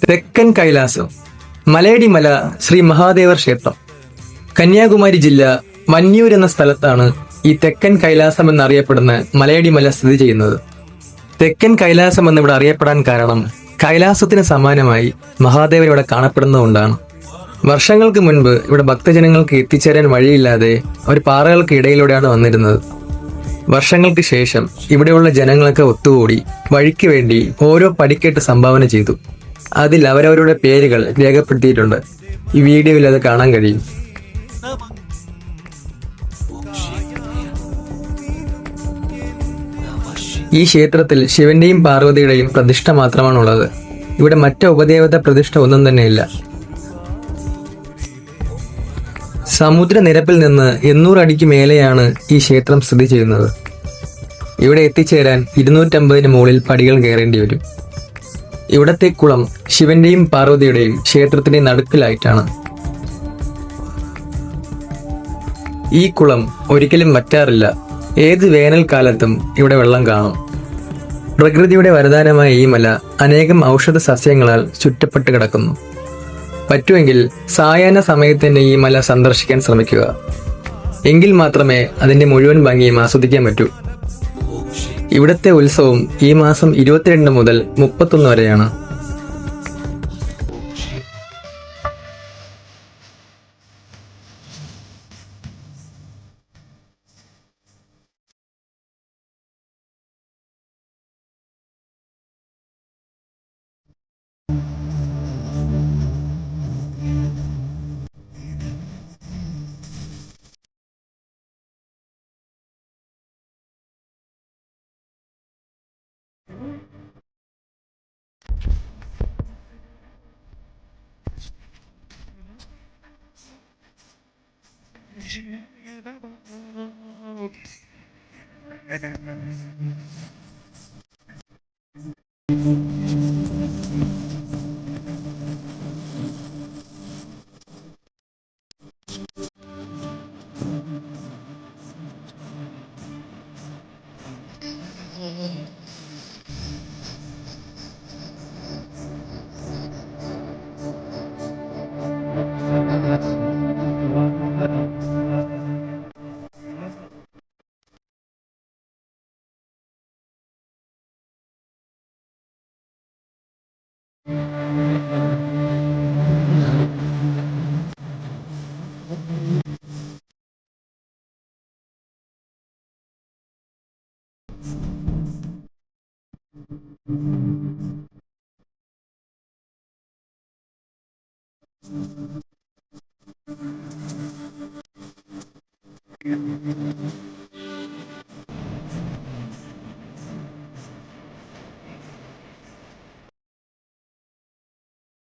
തെക്കൻ കൈലാസം മലയടി മല ശ്രീ മഹാദേവർ ക്ഷേത്രം കന്യാകുമാരി ജില്ല വന്യൂർ എന്ന സ്ഥലത്താണ് ഈ തെക്കൻ കൈലാസം എന്നറിയപ്പെടുന്ന മലയടി മല സ്ഥിതി ചെയ്യുന്നത്. തെക്കൻ കൈലാസം എന്നിവിടെ അറിയപ്പെടാൻ കാരണം കൈലാസത്തിന് സമാനമായി മഹാദേവൻ ഇവിടെ കാണപ്പെടുന്നതുകൊണ്ടാണ്. വർഷങ്ങൾക്ക് മുൻപ് ഇവിടെ ഭക്തജനങ്ങൾക്ക് എത്തിച്ചേരാൻ വഴിയില്ലാതെ അവർ പാറകൾക്ക് ഇടയിലൂടെയാണ് വന്നിരുന്നത്. വർഷങ്ങൾക്ക് ശേഷം ഇവിടെയുള്ള ജനങ്ങളൊക്കെ ഒത്തുകൂടി വഴിക്ക് വേണ്ടി ഓരോ പടിക്കെട്ട് സംഭാവന ചെയ്തു. അതിൽ അവരവരുടെ പേരുകൾ രേഖപ്പെടുത്തിയിട്ടുണ്ട്. ഈ വീഡിയോയിൽ അത് കാണാൻ കഴിയും. ഈ ക്ഷേത്രത്തിൽ ശിവന്റെയും പാർവതിയുടെയും പ്രതിഷ്ഠ മാത്രമാണുള്ളത്. ഇവിടെ മറ്റ് ഉപദേവത പ്രതിഷ്ഠ ഒന്നും തന്നെയില്ല. സമുദ്രനിരപ്പിൽ നിന്ന് 800 അടിക്ക് മേലെയാണ് ഈ ക്ഷേത്രം സ്ഥിതി ചെയ്യുന്നത്. ഇവിടെ എത്തിച്ചേരാൻ 250 മുകളിൽ പടികൾ കയറേണ്ടി വരും. ഇവിടത്തെ കുളം ശിവന്റെയും പാർവതിയുടെയും ക്ഷേത്രത്തിന്റെ നടുക്കിലായിട്ടാണ്. ഈ കുളം ഒരിക്കലും വറ്റാറില്ല. ഏത് വേനൽക്കാലത്തും ഇവിടെ വെള്ളം കാണും. പ്രകൃതിയുടെ വരദാനമായ ഈ മല അനേകം ഔഷധ സസ്യങ്ങളാൽ ചുറ്റപ്പെട്ട് കിടക്കുന്നു. പറ്റുമെങ്കിൽ സായാഹ്ന സമയത്ത് തന്നെ ഈ മല സന്ദർശിക്കാൻ ശ്രമിക്കുക. എങ്കിൽ മാത്രമേ അതിന്റെ മുഴുവൻ ഭംഗിയും ആസ്വദിക്കാൻ പറ്റൂ. ഇവിടുത്തെ ഉത്സവം ഈ മാസം 22 മുതൽ 31 വരെയാണ്.